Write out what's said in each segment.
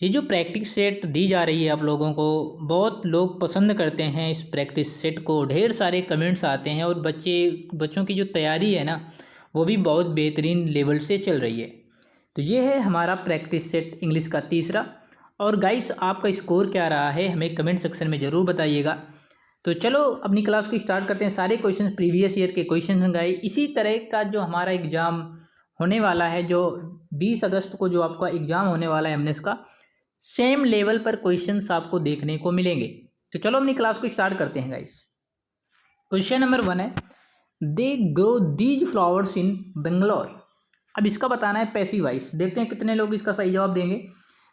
ये जो practice set दी जा रही है आप लोगों को, बहुत लोग पसंद करते हैं इस प्रैक्टिस सेट को। ढेर सारे कमेंट्स आते हैं और बच्चों की जो तैयारी है ना, वो भी बहुत बेहतरीन लेवल से चल रही है। तो ये है हमारा प्रैक्टिस सेट इंग्लिश का तीसरा। और गाइस, आपका स्कोर क्या रहा है हमें कमेंट सेक्शन में ज़रूर बताइएगा। तो चलो अपनी क्लास को स्टार्ट करते हैं। सारे क्वेश्चन प्रीवियस ईयर के क्वेश्चन हैं गाइस। इसी तरह का जो हमारा एग्ज़ाम होने वाला है, जो 20 अगस्त को जो आपका एग्ज़ाम होने वाला है एमनेस का, सेम लेवल पर क्वेश्चंस आपको देखने को मिलेंगे। तो चलो अपनी क्लास को स्टार्ट करते हैं गाइस। क्वेश्चन नंबर 1 है, they grow these flowers in Bangalore. अब इसका बताना है पैसिव वॉइस। देखते हैं कितने लोग इसका सही जवाब देंगे।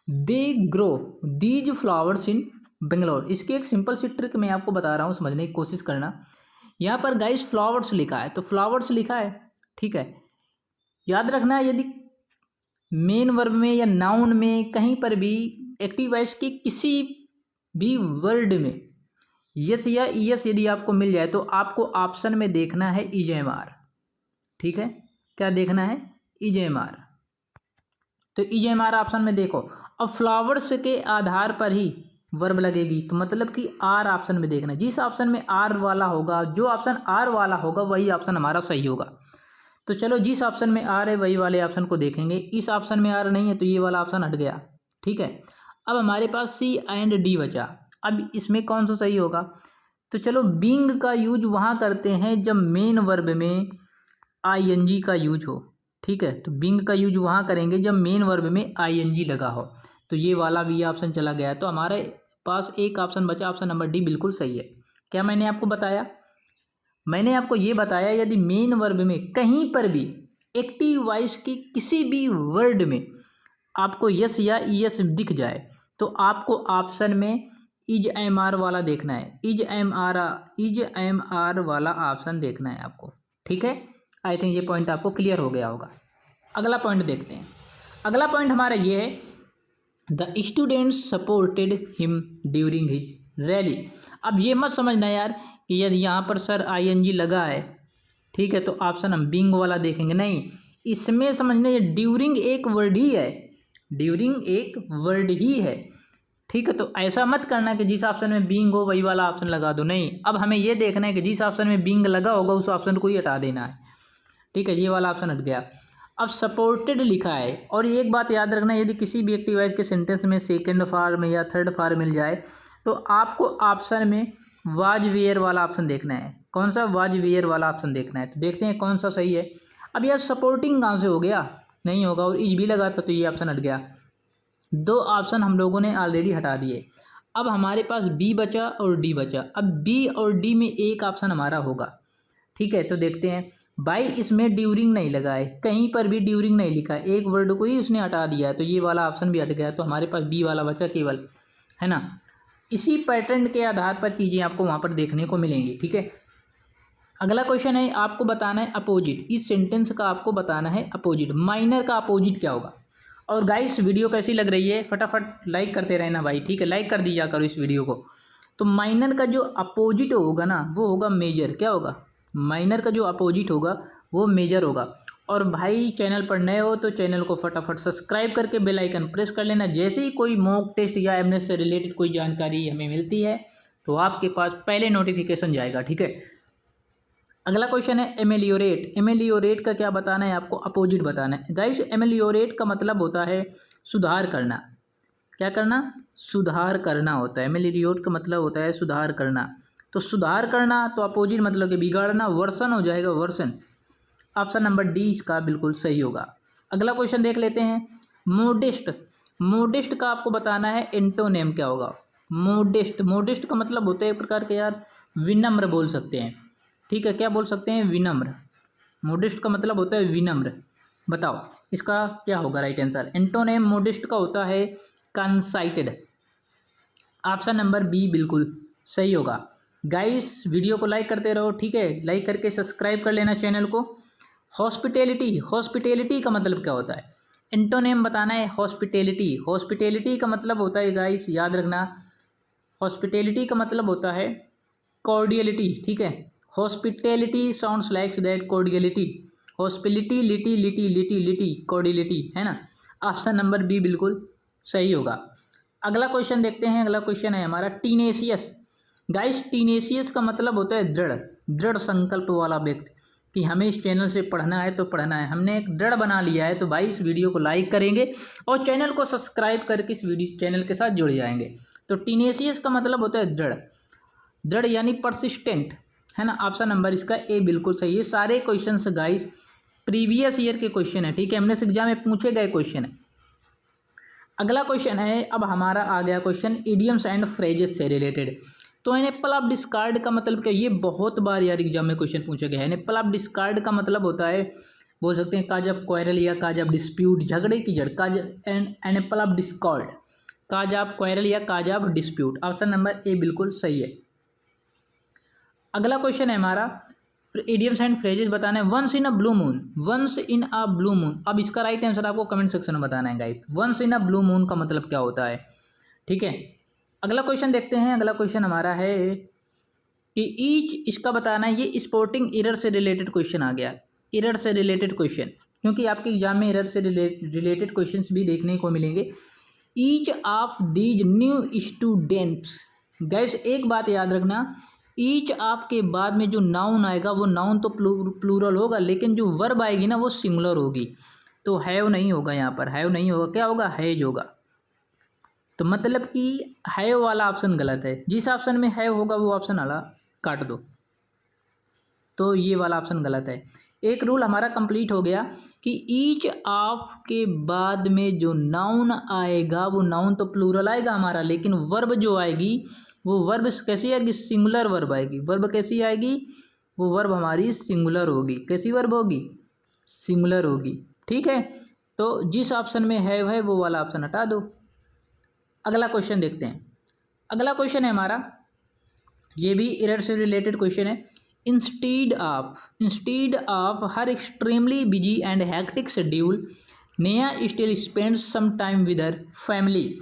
They grow these flowers in Bangalore. इसकी एक सिंपल सी ट्रिक मैं आपको बता रहा हूँ, समझने की कोशिश करना। यहाँ पर गाइस फ्लावर्स लिखा है, तो फ्लावर्स लिखा है, ठीक है। याद रखना, यदि मेन वर्ब में या नाउन में कहीं पर भी एक्टिव वॉइस की किसी भी वर्ड में यस या ईएस यदि आपको मिल जाए, तो आपको ऑप्शन में देखना है ईजेएमआर, ठीक है। क्या देखना है? ईजेएमआर। तो ईजेएमआर ऑप्शन में देखो। अब फ्लावर्स के आधार पर ही वर्ब लगेगी, तो मतलब कि आर ऑप्शन में देखना। जिस ऑप्शन में आर वाला होगा, जो ऑप्शन आर वाला होगा, वही ऑप्शन हमारा सही होगा। तो चलो, जिस ऑप्शन में आर है वही वाले ऑप्शन को देखेंगे। इस ऑप्शन में आर नहीं है तो ये वाला ऑप्शन हट गया, ठीक है। अब हमारे पास सी एंड डी बचा। अब इसमें कौन सा सही होगा? तो चलो, बीइंग का यूज वहाँ करते हैं जब मेन वर्ब में आईएनजी का यूज हो, ठीक है। तो बीइंग का यूज वहाँ करेंगे जब मेन वर्ब में आईएनजी लगा हो। तो ये वाला भी ऑप्शन चला गया। तो हमारे पास एक ऑप्शन बचा, ऑप्शन नंबर डी बिल्कुल सही है। क्या मैंने आपको बताया? मैंने आपको ये बताया, यदि मेन वर्ब में कहीं पर भी एक्टिव वॉइस की किसी भी वर्ड में आपको यस या ईएस दिख जाए, तो आपको ऑप्शन में इज एम आर वाला देखना है। इज एम आर वाला ऑप्शन देखना है आपको, ठीक है। आई थिंक ये पॉइंट आपको क्लियर हो गया होगा। अगला पॉइंट देखते हैं। अगला पॉइंट हमारा ये है, the students supported him during his rally. अब ये मत समझना यार कि यदि यहाँ पर सर आईएनजी लगा है, ठीक है, तो ऑप्शन हम बीइंग वाला देखेंगे, नहीं। इसमें समझना, ये ड्यूरिंग एक वर्ड ही है, ड्यूरिंग एक वर्ड ही है, ठीक है। तो ऐसा मत करना कि जिस ऑप्शन में बीइंग हो वही वाला ऑप्शन लगा दो, नहीं। अब हमें ये देखना है कि जिस ऑप्शन में बीइंग लगा होगा उस ऑप्शन को ही हटा देना है, ठीक है। ये वाला ऑप्शन हट गया। अब सपोर्टेड लिखा है, और एक बात याद रखना, यदि किसी भी एक्टिव वॉइस के सेंटेंस में सेकंड फॉर्म या थर्ड फॉर्म मिल जाए, तो आपको ऑप्शन में वाज वेयर वाला ऑप्शन देखना है। कौन सा? वाज वेयर वाला ऑप्शन देखना है। तो देखते हैं कौन सा सही है। अब यार सपोर्टिंग कहाँ से हो गया? नहीं होगा, और इज भी लगा था तो ये ऑप्शन हट गया। दो ऑप्शन हम लोगों ने ऑलरेडी हटा दिए। अब हमारे पास बी बचा और डी बचा। अब बी और डी में एक ऑप्शन हमारा होगा, ठीक है। तो देखते हैं। भाई इसमें ड्यूरिंग नहीं लगा है, कहीं पर भी ड्यूरिंग नहीं लिखा है, एक वर्ड को ही उसने हटा दिया है, तो ये वाला ऑप्शन भी हट गया। तो हमारे पास बी वाला बचा केवल, है ना। इसी पैटर्न के आधार पर चीज़ें आपको वहाँ पर देखने को मिलेंगी, ठीक है। अगला क्वेश्चन है, आपको बताना है अपोजिट। इस सेंटेंस का आपको बताना है अपोजिट। माइनर का अपोजिट क्या होगा? और गाइस, वीडियो कैसी लग रही है फटाफट लाइक करते रहना भाई, ठीक है। लाइक कर दिया करो इस वीडियो को। तो माइनर का जो अपोजिट होगा ना, वो होगा मेजर। क्या होगा? माइनर का जो अपोजिट होगा वो मेजर होगा। और भाई, चैनल पर नए हो तो चैनल को फटाफट सब्सक्राइब करके बेल आइकन प्रेस कर लेना। जैसे ही कोई मॉक टेस्ट या एमनेस से रिलेटेड कोई जानकारी हमें मिलती है तो आपके पास पहले नोटिफिकेशन जाएगा, ठीक है। अगला क्वेश्चन है एमेलियोरेट। एमेलियोरेट का क्या बताना है आपको? अपोजिट बताना है। गाइस, एमेलियोरेट का मतलब होता है सुधार करना। क्या करना? सुधार करना होता है। एमेलियोरेट का मतलब होता है सुधार करना। तो सुधार करना, तो अपोजिट मतलब कि बिगाड़ना, वर्सन हो जाएगा, वर्सन। ऑप्शन नंबर डी इसका बिल्कुल सही होगा। अगला क्वेश्चन देख लेते हैं। मोडेस्ट। मोडेस्ट का आपको बताना है एंटोनेम क्या होगा? मोडेस्ट। मोडेस्ट का मतलब होता है एक प्रकार के यार विनम्र बोल सकते हैं, ठीक है। क्या बोल सकते हैं? विनम्र। मोडेस्ट का मतलब होता है विनम्र। बताओ इसका क्या होगा राइट आंसर? एंटोनेम मोडेस्ट का होता है कंसाइटेड। ऑप्शन नंबर बी बिल्कुल सही होगा। गाइस, वीडियो को लाइक करते रहो, ठीक है। लाइक करके सब्सक्राइब कर लेना चैनल को। हॉस्पिटैलिटी। हॉस्पिटैलिटी का मतलब क्या होता है? एंटोनेम बताना है हॉस्पिटैलिटी। हॉस्पिटैलिटी का मतलब होता है गाइस, याद रखना, हॉस्पिटैलिटी का मतलब होता है कॉर्डियलिटी, ठीक है। Hospitality sounds like that cordiality. Hospitality, lity lity lity lity, cordiality, है ना। ऑप्शन नंबर बी बिल्कुल सही होगा। अगला क्वेश्चन देखते हैं। अगला क्वेश्चन है हमारा टीनेशियस। गाइस टीनेशियस का मतलब होता है दृढ़, दृढ़ संकल्प वाला व्यक्ति कि हमें इस चैनल से पढ़ना है तो पढ़ना है। हमने एक दृढ़ बना लिया है, तो भाई इस वीडियो को लाइक करेंगे और चैनल को सब्सक्राइब करके इस वीडियो चैनल के साथ जुड़ जाएंगे। तो टीनेशियस का मतलब होता है दृढ़, दृढ़ यानी परसिस्टेंट, है ना। ऑप्शन नंबर इसका ए बिल्कुल सही है। सारे क्वेश्चन गाइस प्रीवियस ईयर के क्वेश्चन है, ठीक है, हमने एग्जाम में पूछे गए क्वेश्चन है। अगला क्वेश्चन है अब हमारा आ गया क्वेश्चन इडियम्स एंड फ्रेजेस से रिलेटेड। तो एन एप्पल ऑफ डिस्कार्ड का मतलब क्या, ये बहुत बार यार एग्जाम में क्वेश्चन पूछे गए हैं। एन एप्पल ऑफ डिस्कार्ड का मतलब होता है, बोल सकते हैं काज ऑफ क्वारल या काज ऑफ डिस्प्यूट, झगड़े की जड़, cause an apple of discord, cause of quarrel या cause of dispute. Option number A बिल्कुल सही है। अगला क्वेश्चन है हमारा इडियम्स एंड फ्रेजेस बताना है। Once in a blue moon, once in a blue moon. अब इसका राइट आंसर आपको कमेंट सेक्शन में बताना है guys. Once in a blue moon का मतलब क्या होता है, ठीक है। अगला क्वेश्चन देखते हैं। अगला क्वेश्चन हमारा है कि ईच, इसका बताना है। ये स्पोर्टिंग एरर से रिलेटेड क्वेश्चन आ गया, एरर से रिलेटेड क्वेश्चन, क्योंकि आपके एग्जाम में एरर से रिलेटेड क्वेश्चन भी देखने को मिलेंगे। Each of these new students, gas एक बात याद रखना, ईच ऑफ के बाद में जो नाउन आएगा वो नाउन तो प्लूरल होगा, लेकिन जो वर्ब आएगी ना वो सिंगुलर होगी। तो हैव नहीं होगा, यहाँ पर हैव नहीं होगा, क्या होगा, हैज होगा। तो मतलब कि हैव वाला ऑप्शन गलत है। जिस ऑप्शन में हैव होगा वो ऑप्शन वाला काट दो, तो ये वाला ऑप्शन गलत है। एक रूल हमारा कंप्लीट हो गया कि ईच ऑफ के बाद में जो नाउन आएगा वो नाउन तो प्लूरल आएगा हमारा, लेकिन वर्ब जो आएगी वो वर्ब कैसी आएगी, सिंगुलर वर्ब आएगी। वर्ब कैसी आएगी, वो वर्ब हमारी सिंगुलर होगी। कैसी वर्ब होगी, सिंगुलर होगी, ठीक है। तो जिस ऑप्शन में है वो वाला ऑप्शन हटा दो। अगला क्वेश्चन देखते हैं। अगला क्वेश्चन है हमारा, ये भी एरर से रिलेटेड क्वेश्चन है। Instead of her extremely busy and hectic schedule, Neha still spend some time with her family.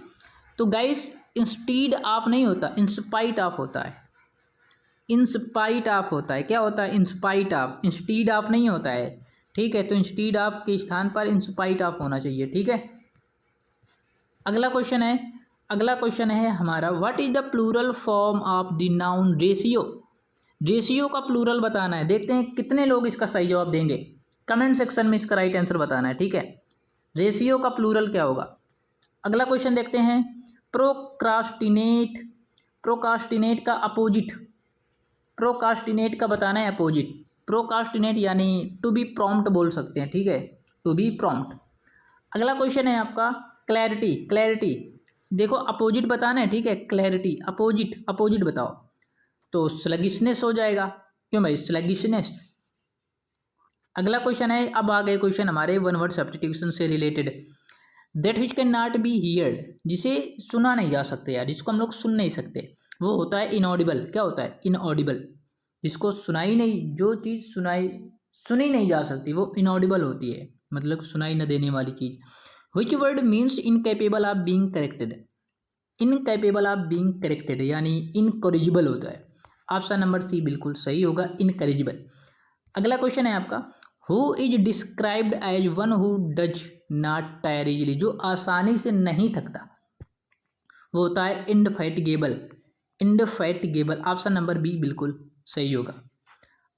तो गाइस इंस्टीड ऑफ नहीं होता, इंस्पाइट ऑफ होता है। इंस्पाइट ऑफ होता है, क्या होता है, इंस्पाइट ऑफ, इंस्टीड ऑफ नहीं होता है, ठीक है। तो इंस्टीड ऑफ के स्थान पर इंस्पाइट ऑफ होना चाहिए, ठीक है। अगला क्वेश्चन है हमारा, what is the plural form of the noun ratio. Ratio का प्लूरल बताना है। देखते हैं कितने लोग इसका सही जवाब देंगे, कमेंट सेक्शन में इसका राइट आंसर बताना है, ठीक है। रेशियो का प्लूरल क्या होगा। अगला क्वेश्चन देखते हैं, प्रोकास्टिनेट का अपोजिट, प्रोकास्टिनेट का बताना है अपोजिट। प्रोकास्टिनेट यानी टू बी प्रॉम्प्ट बोल सकते हैं, ठीक है, टू बी प्रॉम्प्ट। अगला क्वेश्चन है आपका क्लैरिटी, देखो अपोजिट बताना है, ठीक है, क्लैरिटी अपोजिट बताओ। तो स्लगिशनेस हो जाएगा, क्यों भाई, स्लगिशनेस। अगला क्वेश्चन है, अब आ गए क्वेश्चन हमारे वन वर्ड सब्स्टिट्यूशन से related. That which can not be heard, जिसे सुना नहीं जा सकते यार, जिसको हम लोग सुन नहीं सकते, वो होता है इनऑडिबल। क्या होता है, इनऑडिबल, जिसको सुनाई नहीं, जो चीज़ सुनी नहीं जा सकती वो इनऑडिबल होती है, मतलब सुनाई न देने वाली चीज़। Which word means incapable of being corrected, incapable of being corrected यानी इनकरेजिबल होता है। ऑप्शन नंबर सी बिल्कुल सही होगा, इनकरेजिबल। अगला क्वेश्चन है आपका, who is described as one who does not tire easily, जो आसानी से नहीं थकता, वो होता है indefatigable, indefatigable. Option number B बिल्कुल सही होगा।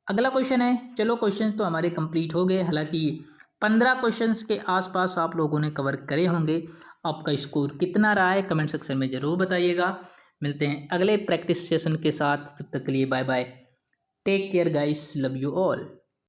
अगला क्वेश्चन है, चलो क्वेश्चन तो हमारे कंप्लीट हो गए, हालांकि 15 क्वेश्चंस के आसपास आप लोगों ने कवर करे होंगे। आपका स्कोर कितना रहा है कमेंट सेक्शन में ज़रूर बताइएगा। मिलते हैं अगले प्रैक्टिस सेशन के साथ, तब तक के लिए bye bye, take care guys, love you all.